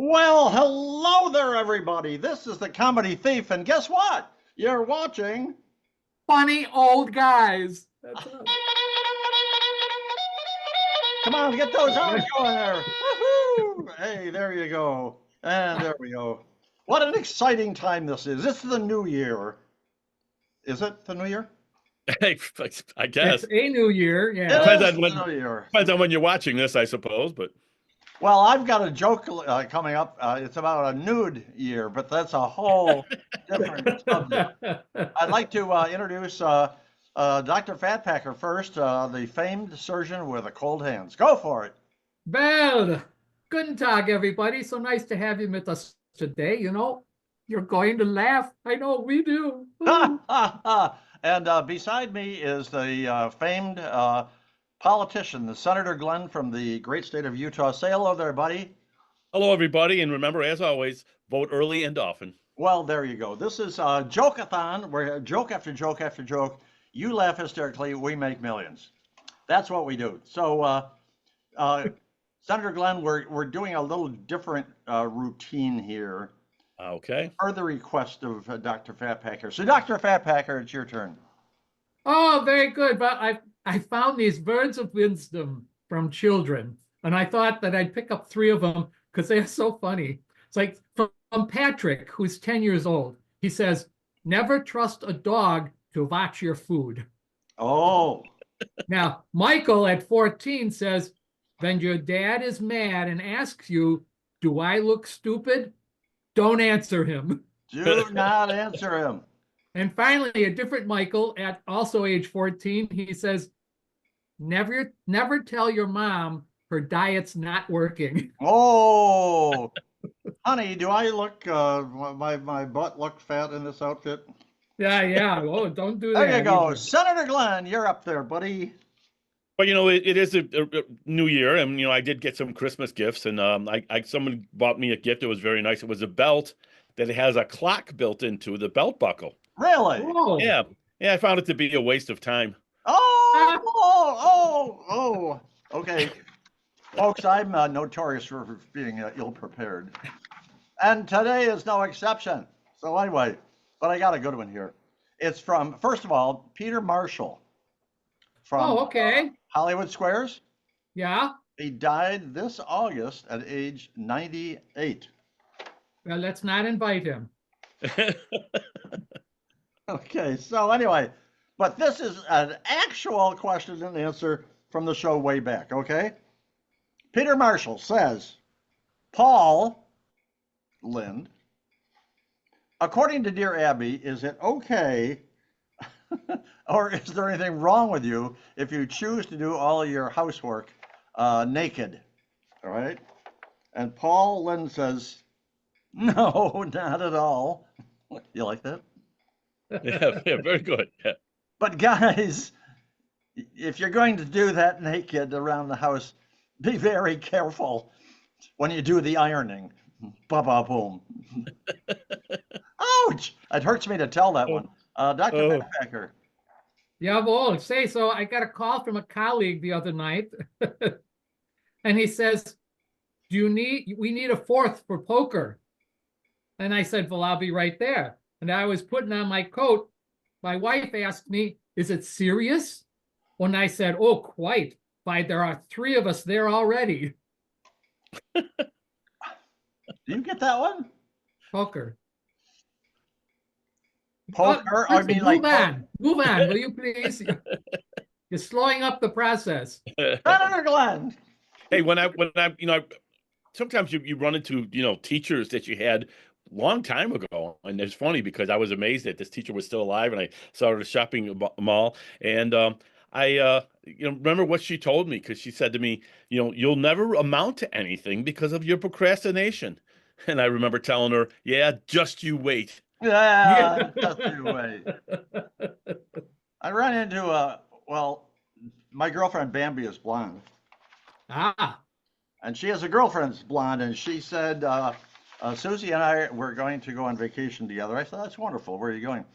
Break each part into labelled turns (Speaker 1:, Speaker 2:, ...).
Speaker 1: Well, hello there, everybody. This is the Comedy Thief, and guess what? You're watching.
Speaker 2: Funny old guys. That's us.
Speaker 1: Come on, get those arms going there. Woohoo! Hey, there you go. And there we go. What an exciting time this is. This is the new year. Is it the new year?
Speaker 3: I guess.
Speaker 2: It's a new year.
Speaker 1: It
Speaker 2: Yeah.
Speaker 3: Depends
Speaker 1: is
Speaker 3: on when-
Speaker 1: the new year.
Speaker 3: Depends on when you're watching this, I suppose. But
Speaker 1: Well, I've got a joke coming up. It's about a nude year, but that's a whole different subject. I'd like to introduce Dr. Fatpacker first, the famed surgeon with the cold hands. Go for it.
Speaker 2: Well, guten Tag, everybody. So nice to have you with us today. You're going to laugh. I know we do.
Speaker 1: And beside me is the famed politician, Senator Glenn from the great state of Utah. Say hello there, buddy.
Speaker 3: hello, everybody, and remember, as always, vote early and often.
Speaker 1: Well, there you go. This is Joke-a-thon, where joke after joke after joke, you laugh hysterically, we make millions. That's what we do. So, Senator Glenn, we're doing a little different routine here,
Speaker 3: Okay.
Speaker 1: per the request of Dr. Fatpacker. So, Dr. Fatpacker, it's your turn.
Speaker 2: Oh, very good. But I found these words of wisdom from children, and I thought that I'd pick up three of them because they're so funny. It's like from Patrick, who's 10 years old. He says, "Never trust a dog to watch your food."
Speaker 1: Oh,
Speaker 2: Now, Michael at 14 says, "When your dad is mad and asks you, 'Do I look stupid?' Don't answer him."
Speaker 1: do not answer him.
Speaker 2: And finally, a different Michael at also age 14, he says, never tell your mom her diet's not working."
Speaker 1: Oh, honey, do I look, my butt look fat in this outfit?
Speaker 2: Yeah. Oh, don't do that.
Speaker 1: There you go.
Speaker 2: either.
Speaker 1: Senator Glenn, you're up there, buddy.
Speaker 3: But it is a new year, and I did get some Christmas gifts, and someone bought me a gift. It was very nice. It was a belt that has a clock built into the belt buckle.
Speaker 1: Really?
Speaker 2: Oh,
Speaker 3: Yeah, I found it to be a waste of time.
Speaker 1: Oh. Okay. Folks, I'm notorious for being ill prepared. And today is no exception. So, anyway, but I got a good one here. It's from, first of all, Peter Marshall from
Speaker 2: okay.
Speaker 1: Hollywood Squares.
Speaker 2: Yeah.
Speaker 1: He died this August at age 98.
Speaker 2: Well, let's not invite him.
Speaker 1: Okay, so anyway, but this is an actual question and answer from the show way back, okay? Peter Marshall says, Paul Lind, according to Dear Abby, is it okay or is there anything wrong with you if you choose to do all your housework naked? All right? And Paul Lind says, no, not at all. You like that?
Speaker 3: Yeah, very good. Yeah.
Speaker 1: But guys, if you're going to do that naked around the house, be very careful when you do the ironing. Ba-ba boom. Ouch! It hurts me to tell that one. Dr.
Speaker 3: Oh.
Speaker 1: Fatpacker.
Speaker 2: Yeah, well, so I got a call from a colleague the other night, and he says, we need a fourth for poker. And I said, well, I'll be right there. And I was putting on my coat. My wife asked me, is it serious? When I said, oh, quite. Why, there are three of us there already.
Speaker 1: Do you get that one?
Speaker 2: Poker.
Speaker 1: Poker? I mean, like,
Speaker 2: Move on, will you please? You're slowing up the process.
Speaker 1: Senator Glenn.
Speaker 3: Hey, sometimes you run into teachers that you had long time ago, and it's funny because I was amazed that this teacher was still alive, and I saw her at a shopping mall, and I remember what she told me, because she said to me, you'll never amount to anything because of your procrastination. And I remember telling her, yeah, just you wait.
Speaker 1: Yeah, just you wait. I ran into my girlfriend Bambi is blonde.
Speaker 2: Ah.
Speaker 1: And she has a girlfriend that's blonde, and she said, Susie and I were going to go on vacation together. I said, that's wonderful. Where are you going?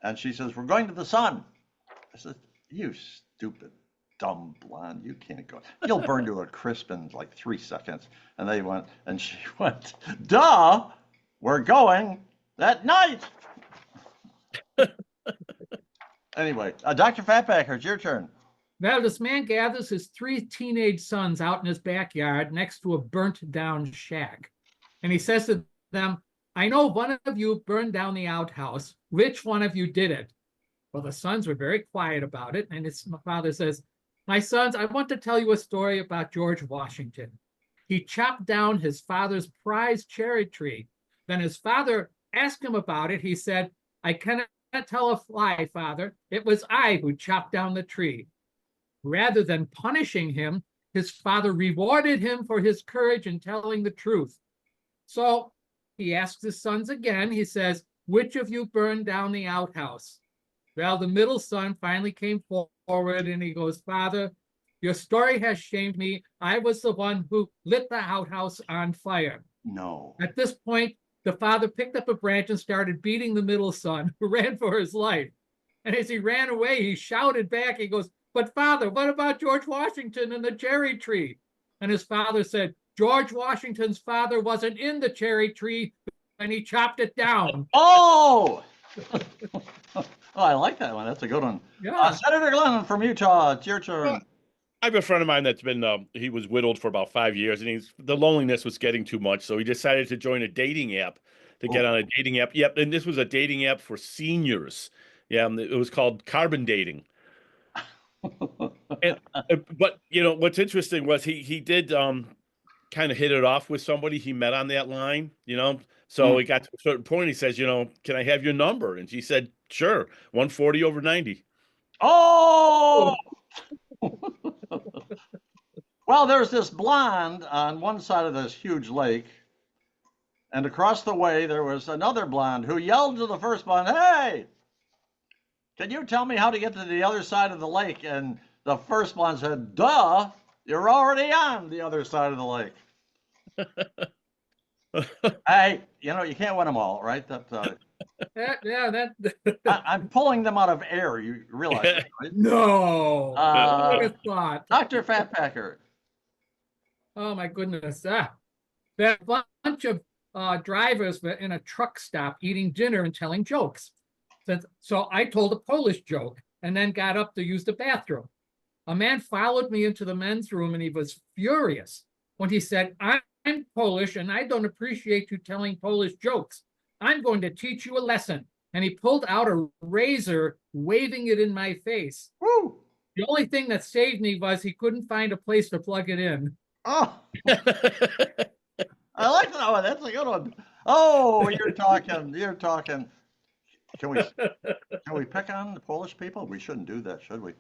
Speaker 1: And she says, we're going to the sun. I said, you stupid dumb blonde, you can't go. You'll burn to a crisp in like 3 seconds. And they went, and she went, duh, we're going that night. Anyway, Dr. Fatbacker, it's your turn.
Speaker 2: Now, this man gathers his 3 teenage sons out in his backyard next to a burnt down shack. And he says to them, I know one of you burned down the outhouse. Which one of you did it? Well, the sons were very quiet about it. And my father says, my sons, I want to tell you a story about George Washington. He chopped down his father's prize cherry tree. Then his father asked him about it. He said, I cannot tell a lie, Father. It was I who chopped down the tree. Rather than punishing him, his father rewarded him for his courage in telling the truth. So he asks his sons again. He says, which of you burned down the outhouse? Well, the middle son finally came forward and he goes, Father, your story has shamed me. I was the one who lit the outhouse on fire.
Speaker 1: No.
Speaker 2: At this point, the father picked up a branch and started beating the middle son, who ran for his life. And as he ran away, he shouted back, he goes, but Father, what about George Washington and the cherry tree? And his father said, George Washington's father wasn't in the cherry tree and he chopped it down.
Speaker 1: Oh! Oh, I like that one. That's a good one.
Speaker 2: Yeah.
Speaker 1: Senator Glenn from Utah, it's your turn.
Speaker 3: Well, I have a friend of mine that's been, he was widowed for about 5 years, and the loneliness was getting too much. So he decided to join a dating app, to get on a dating app. Yep. And this was a dating app for seniors. Yeah. And it was called Carbon Dating. And, but, you know, what's interesting was he did kind of hit it off with somebody he met on that line, you know. So he got to a certain point. He says, you know, can I have your number? And she said, sure, 140/90.
Speaker 1: Oh! Well, there's this blonde on one side of this huge lake, and across the way there was another blonde who yelled to the first blonde, hey, can you tell me how to get to the other side of the lake? And the first blonde said, duh, you're already on the other side of the lake. Hey, you know, you can't win them all, right? I'm pulling them out of air. You realize that, right?
Speaker 2: No. Who would have thought?
Speaker 1: Dr. Fatbacker.
Speaker 2: Oh my goodness. That bunch of drivers were in a truck stop eating dinner and telling jokes. So I told a Polish joke and then got up to use the bathroom. A man followed me into the men's room and he was furious when he said, I'm Polish and I don't appreciate you telling Polish jokes. I'm going to teach you a lesson. And he pulled out a razor, waving it in my face.
Speaker 1: Woo!
Speaker 2: The only thing that saved me was he couldn't find a place to plug it in.
Speaker 1: Oh, I like that one. That's a good one. Oh, you're talking. Can we pick on the Polish people? We shouldn't do that, should we?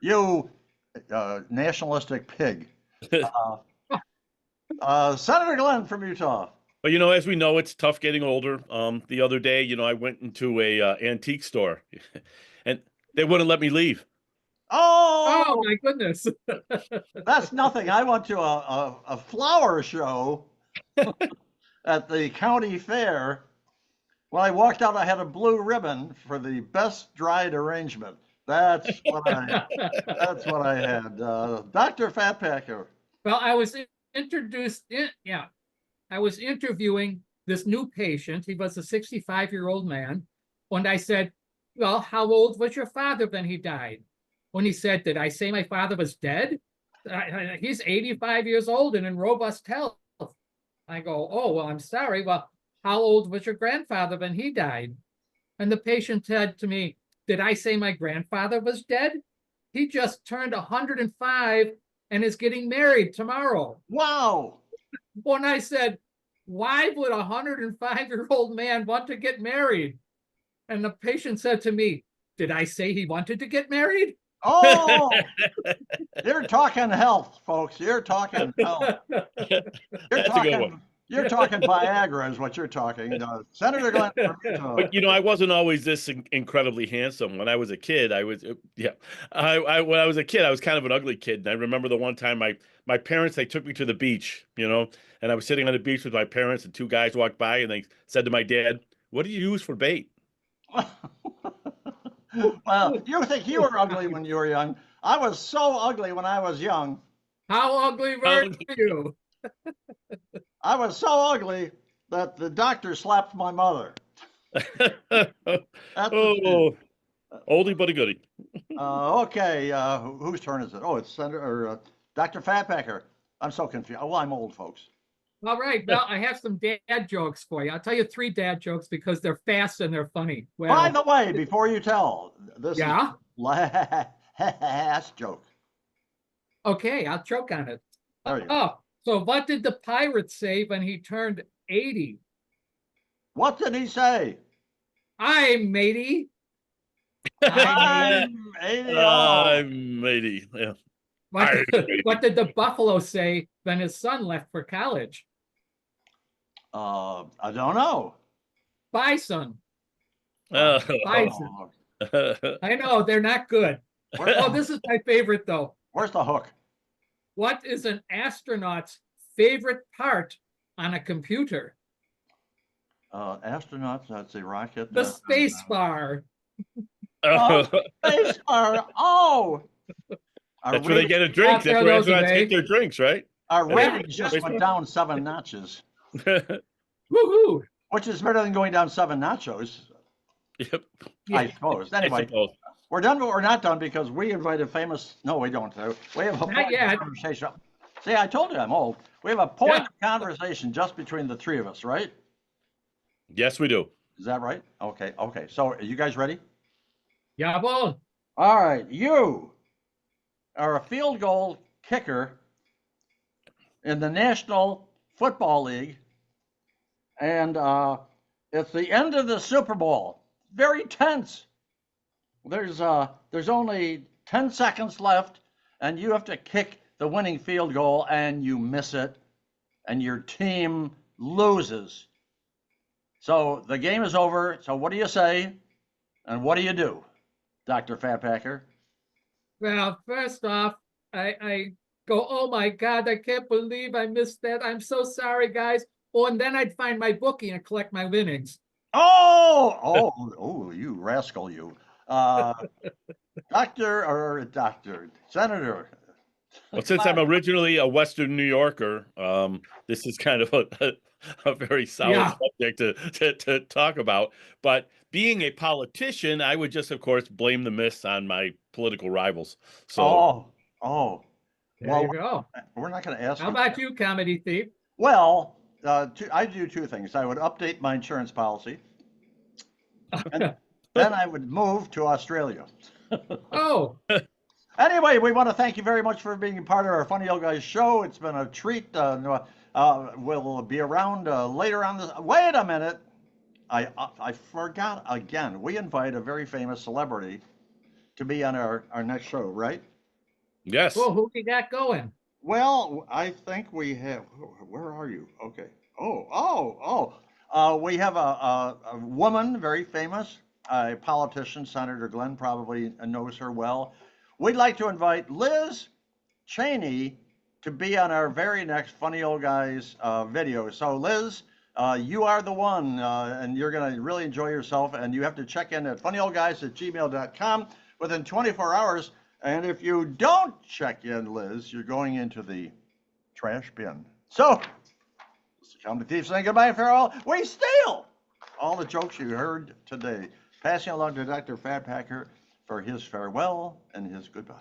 Speaker 1: You nationalistic pig. Senator Glenn from Utah.
Speaker 3: But, you know, as we know, it's tough getting older. The other day, you know, I went into a antique store and they wouldn't let me leave.
Speaker 1: Oh,
Speaker 2: my goodness.
Speaker 1: That's nothing. I went to a flower show at the county fair. When I walked out, I had a blue ribbon for the best dried arrangement. That's what I had. Dr. Fatbacker.
Speaker 2: Well, I was I was interviewing this new patient. He was a 65-year-old man. And I said, well, how old was your father when he died? When he said, did I say my father was dead? He's 85 years old and in robust health. I go, oh, well, I'm sorry. Well, how old was your grandfather when he died? And the patient said to me, did I say my grandfather was dead? He just turned 105 and is getting married tomorrow.
Speaker 1: Wow.
Speaker 2: When I said, why would a 105-year-old man want to get married? And the patient said to me, did I say he wanted to get married?
Speaker 1: Oh, you're talking health, folks. You're talking health.
Speaker 3: That's a good one.
Speaker 1: You're talking Viagra is what you're talking. Senator Glenn.
Speaker 3: But, you know, I wasn't always this incredibly handsome. When I was a kid, I was, when I was a kid, I was kind of an ugly kid. And I remember the one time my parents, they took me to the beach, you know, and I was sitting on the beach with my parents and 2 guys walked by and they said to my dad, what do you use for bait?
Speaker 1: Well, you think you were ugly when you were young. I was so ugly when I was young.
Speaker 2: How ugly were you?
Speaker 1: I was so ugly that the doctor slapped my mother. That's the truth.
Speaker 3: Oh, oldie but a goodie.
Speaker 1: Okay, whose turn is it? Oh, it's Senator or Dr. Fatpacker. I'm so confused. Well, I'm old, folks.
Speaker 2: All right. Well, I have some dad jokes for you. I'll tell you 3 dad jokes because they're fast and they're funny.
Speaker 1: By
Speaker 2: Well,
Speaker 1: the way, before you tell, this
Speaker 2: yeah.
Speaker 1: is last joke.
Speaker 2: Okay, I'll choke on it.
Speaker 1: There you go.
Speaker 2: Oh, so what did the pirate say when he turned 80?
Speaker 1: What did he say?
Speaker 2: I'm matey.
Speaker 1: I'm 80.
Speaker 3: I'm 80. Yeah.
Speaker 2: What did the buffalo say when his son left for college?
Speaker 1: I don't know.
Speaker 2: Bye, son.
Speaker 3: Oh.
Speaker 2: Bye, son. I know, they're not good. Oh, this is my favorite, though.
Speaker 1: Where's the hook?
Speaker 2: What is an astronaut's favorite part on a computer?
Speaker 1: Astronauts, that's a rocket.
Speaker 2: The space bar.
Speaker 1: Space bar. Oh.
Speaker 3: That's where they get a drink. That's where astronauts get their drinks, right?
Speaker 1: Our ratings just went down 7 notches.
Speaker 2: Woohoo!
Speaker 1: Which is better than going down 7 nachos.
Speaker 3: Yep.
Speaker 1: I suppose. Anyway, we're done, but we're not done because we invited famous. No, we don't. We have a point of conversation. See, I told you I'm old. We have a point of conversation just between the 3 of us, right?
Speaker 3: Yes, we do.
Speaker 1: Is that right? Okay. Okay. So, are you guys ready?
Speaker 2: Yeah, well.
Speaker 1: All right. You are a field goal kicker in the National Football League, and it's the end of the Super Bowl. Very tense. There's only 10 seconds left, and you have to kick the winning field goal, and you miss it, and your team loses. So the game is over. So what do you say, and what do you do, Dr. Fatpacker?
Speaker 2: Well, first off, I go, oh my God, I can't believe I missed that. I'm so sorry, guys. Oh, and then I'd find my bookie and collect my winnings.
Speaker 1: Oh, you rascal, you. Senator.
Speaker 3: Well, since I'm originally a Western New Yorker, this is kind of a very sour subject to talk about. But being a politician, I would just, of course, blame the miss on my political rivals. So,
Speaker 2: There you go.
Speaker 1: We're not going to ask.
Speaker 2: How about you, comedy thief?
Speaker 1: Well, I do 2 things. I would update my insurance policy, and then I would move to Australia.
Speaker 2: Oh.
Speaker 1: Anyway, we want to thank you very much for being part of our Funny Old Guys show. It's been a treat. We'll be around later on this. Wait a minute. I forgot again. We invite a very famous celebrity to be on our next show, right?
Speaker 3: Yes.
Speaker 2: Well, who we got going?
Speaker 1: Well, I think we have. Where are you? Okay. We have a woman, very famous, a politician. Senator Glenn probably knows her well. We'd like to invite Liz Cheney to be on our very next Funny Old Guys video. So, Liz, you are the one, and you're going to really enjoy yourself. And you have to check in at funnyoldguys@gmail.com within 24 hours. And if you don't check in, Liz, you're going into the trash bin. So, Mr. Comedy Thief saying goodbye and farewell. We steal all the jokes you heard today. Passing along to Dr. Fatpacker for his farewell and his goodbye.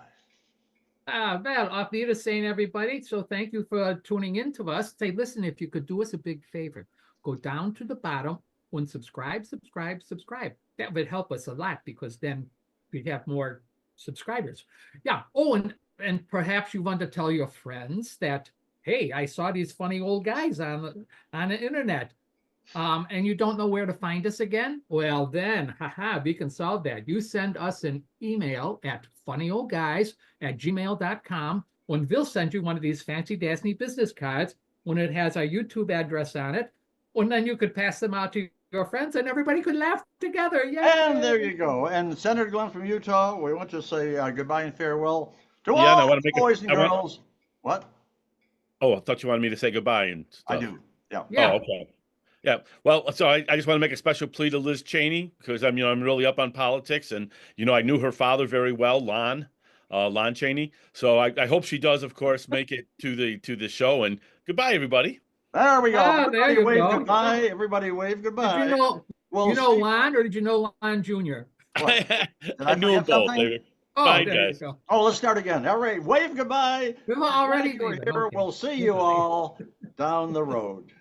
Speaker 2: Well, off the saying, everybody. So thank you for tuning in to us. Say, listen, if you could do us a big favor, go down to the bottom and subscribe. That would help us a lot because then we'd have more subscribers. Yeah. Oh, and perhaps you want to tell your friends that, hey, I saw these funny old guys on the internet. And you don't know where to find us again? Well, then, we can solve that. You send us an email at funnyoldguys@gmail.com, and we'll send you one of these fancy Disney business cards when it has our YouTube address on it. And then you could pass them out to your friends, and everybody could laugh together. Yay!
Speaker 1: And there you go. And Senator Glenn from Utah, we want to say goodbye and farewell to all the boys and girls. What?
Speaker 3: Oh, I thought you wanted me to say goodbye and stuff.
Speaker 1: I do. Yeah.
Speaker 3: Oh, okay. Yeah. Well, so I just want to make a special plea to Liz Cheney because I'm really up on politics, and I knew her father very well, Lon Cheney. So I hope she does, of course, make it to the show. And goodbye, everybody.
Speaker 1: There we go.
Speaker 2: Ah, there
Speaker 1: Everybody
Speaker 2: you
Speaker 1: wave
Speaker 2: go.
Speaker 1: goodbye. Everybody wave
Speaker 2: Did
Speaker 1: goodbye.
Speaker 2: you know
Speaker 1: We'll
Speaker 2: you know
Speaker 1: see.
Speaker 2: Lon, or did you know Lon Jr.?
Speaker 1: What?
Speaker 3: I knew them
Speaker 1: forget
Speaker 3: both.
Speaker 1: something?
Speaker 3: They were
Speaker 2: Oh,
Speaker 3: fine
Speaker 2: there you
Speaker 3: guys.
Speaker 2: go.
Speaker 1: Oh, let's start again. All right, wave goodbye.
Speaker 2: We've
Speaker 1: Glad
Speaker 2: already
Speaker 1: you were
Speaker 2: leaving.
Speaker 1: here.
Speaker 2: Okay.
Speaker 1: We'll see you all down the road.